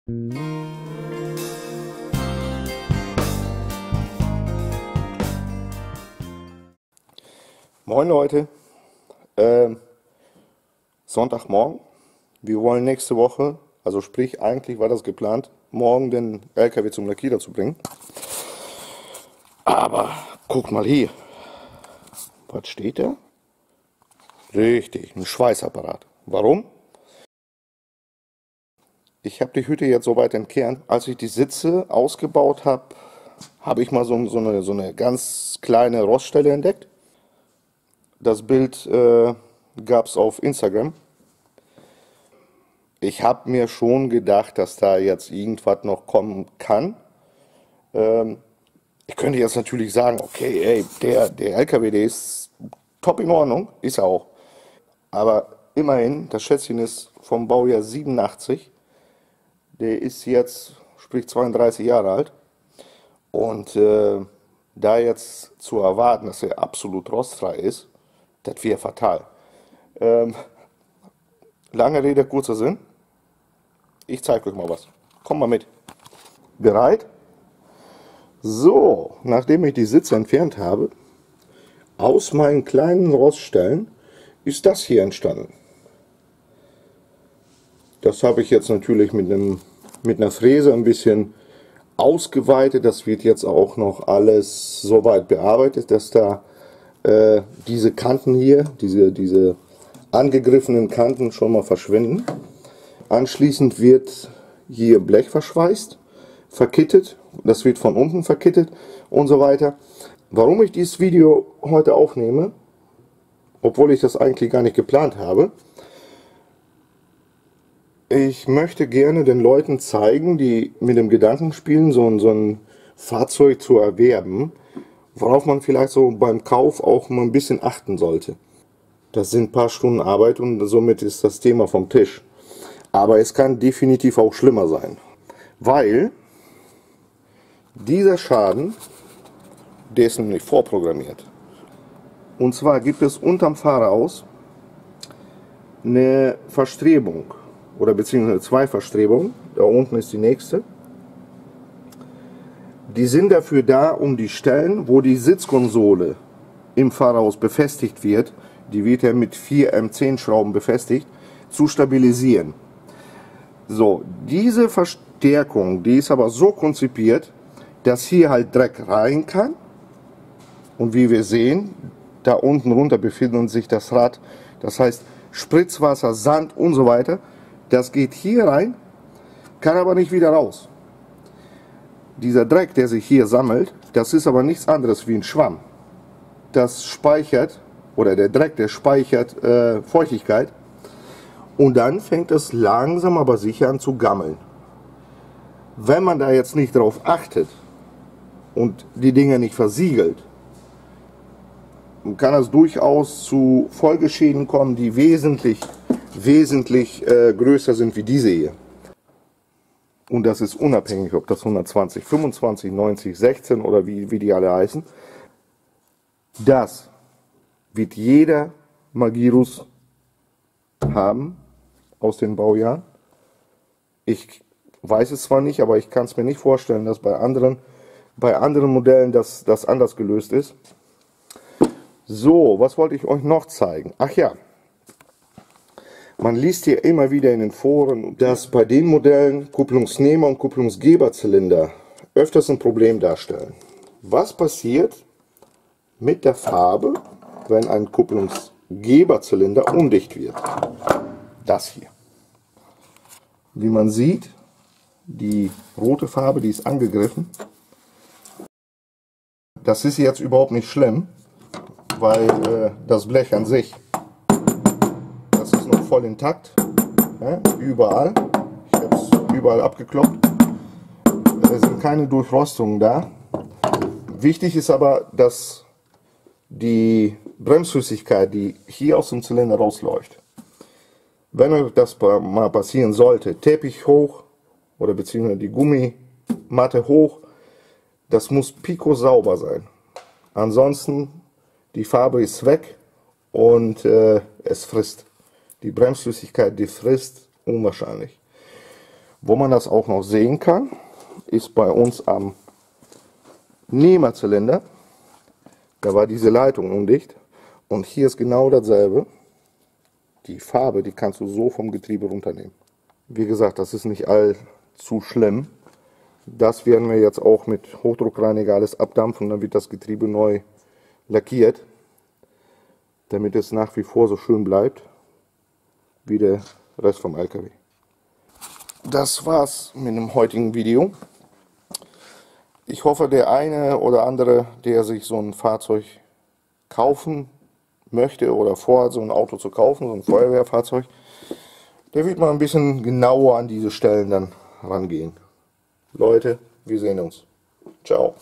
Moin Leute, Sonntagmorgen. Wir wollen nächste Woche, also sprich eigentlich war das geplant, morgen den LKW zum Lackierer zu bringen. Aber guckt mal hier, was steht da? Richtig, ein Schweißapparat. Warum? Ich habe die Hütte jetzt so weit entkernt. Als ich die Sitze ausgebaut habe, habe ich mal so eine ganz kleine Roststelle entdeckt. Das Bild gab es auf Instagram. Ich habe mir schon gedacht, dass da jetzt irgendwas noch kommen kann. Ich könnte jetzt natürlich sagen, okay, ey, der LKW, der ist top in Ordnung, ist er auch. Aber immerhin, das Schätzchen ist vom Baujahr 87. Der ist jetzt, sprich 32 Jahre alt. Und da jetzt zu erwarten, dass er absolut rostfrei ist, das wäre fatal. Lange Rede, kurzer Sinn. Ich zeige euch mal was. Kommt mal mit. Bereit? So, nachdem ich die Sitze entfernt habe, aus meinen kleinen Roststellen ist das hier entstanden. Das habe ich jetzt natürlich mit einer Fräse ein bisschen ausgeweitet. Das wird jetzt auch noch alles so weit bearbeitet, dass da diese Kanten hier, diese angegriffenen Kanten schon mal verschwinden. Anschließend wird hier Blech verschweißt, verkittet. Das wird von unten verkittet und so weiter. Warum ich dieses Video heute aufnehme, obwohl ich das eigentlich gar nicht geplant habe, ich möchte gerne den Leuten zeigen, die mit dem Gedanken spielen, so ein Fahrzeug zu erwerben, worauf man vielleicht so beim Kauf auch mal ein bisschen achten sollte. Das sind ein paar Stunden Arbeit und somit ist das Thema vom Tisch. Aber es kann definitiv auch schlimmer sein, weil dieser Schaden, der ist nämlich vorprogrammiert. Und zwar gibt es unterm Fahreraus eine Verstrebung oder beziehungsweise zwei Verstrebungen. Da unten ist die nächste. Die sind dafür da, um die Stellen, wo die Sitzkonsole im Fahrerhaus befestigt wird, die wird ja mit 4 M10 Schrauben befestigt, zu stabilisieren. So, diese Verstärkung, die ist aber so konzipiert, dass hier halt Dreck rein kann. Und wie wir sehen, da unten runter befindet sich das Rad. Das heißt, Spritzwasser, Sand und so weiter. Das geht hier rein, kann aber nicht wieder raus. Dieser Dreck, der sich hier sammelt, das ist aber nichts anderes wie ein Schwamm. Das speichert, oder der Dreck, der speichert Feuchtigkeit. Und dann fängt es langsam aber sicher an zu gammeln. Wenn man da jetzt nicht drauf achtet und die Dinge nicht versiegelt, kann es durchaus zu Folgeschäden kommen, die wesentlich größer sind wie diese hier. Und das ist unabhängig, ob das 120, 25, 90, 16 oder wie die alle heißen. Das wird jeder Magirus haben aus den Baujahren. Ich weiß es zwar nicht, aber ich kann es mir nicht vorstellen, dass bei anderen Modellen das anders gelöst ist. So, was wollte ich euch noch zeigen? Ach ja, man liest hier immer wieder in den Foren, dass bei den Modellen Kupplungsnehmer und Kupplungsgeberzylinder öfters ein Problem darstellen. Was passiert mit der Farbe, wenn ein Kupplungsgeberzylinder undicht wird? Das hier. Wie man sieht, die rote Farbe, die ist angegriffen. Das ist jetzt überhaupt nicht schlimm, weil das Blech an sich, das ist noch voll intakt, ja, überall. Ich habe es überall abgekloppt. Es sind keine Durchrostungen da. Wichtig ist aber, dass die Bremsflüssigkeit, die hier aus dem Zylinder rausläuft, wenn euch das mal passieren sollte, Teppich hoch oder beziehungsweise die Gummimatte hoch, das muss pikosauber sein. Ansonsten, die Farbe ist weg und es frisst. Die Bremsflüssigkeit, die frisst unwahrscheinlich. Wo man das auch noch sehen kann, ist bei uns am Nehmerzylinder. Da war diese Leitung undicht. Und hier ist genau dasselbe. Die Farbe, die kannst du so vom Getriebe runternehmen. Wie gesagt, das ist nicht allzu schlimm. Das werden wir jetzt auch mit Hochdruckreiniger alles abdampfen. Dann wird das Getriebe neu lackiert, damit es nach wie vor so schön bleibt wie der Rest vom LKW. Das war's mit dem heutigen Video. Ich hoffe, der eine oder andere, der sich so ein Fahrzeug kaufen möchte oder vorhat, so ein Auto zu kaufen, so ein Feuerwehrfahrzeug, der wird mal ein bisschen genauer an diese Stellen dann rangehen. Leute, wir sehen uns. Ciao.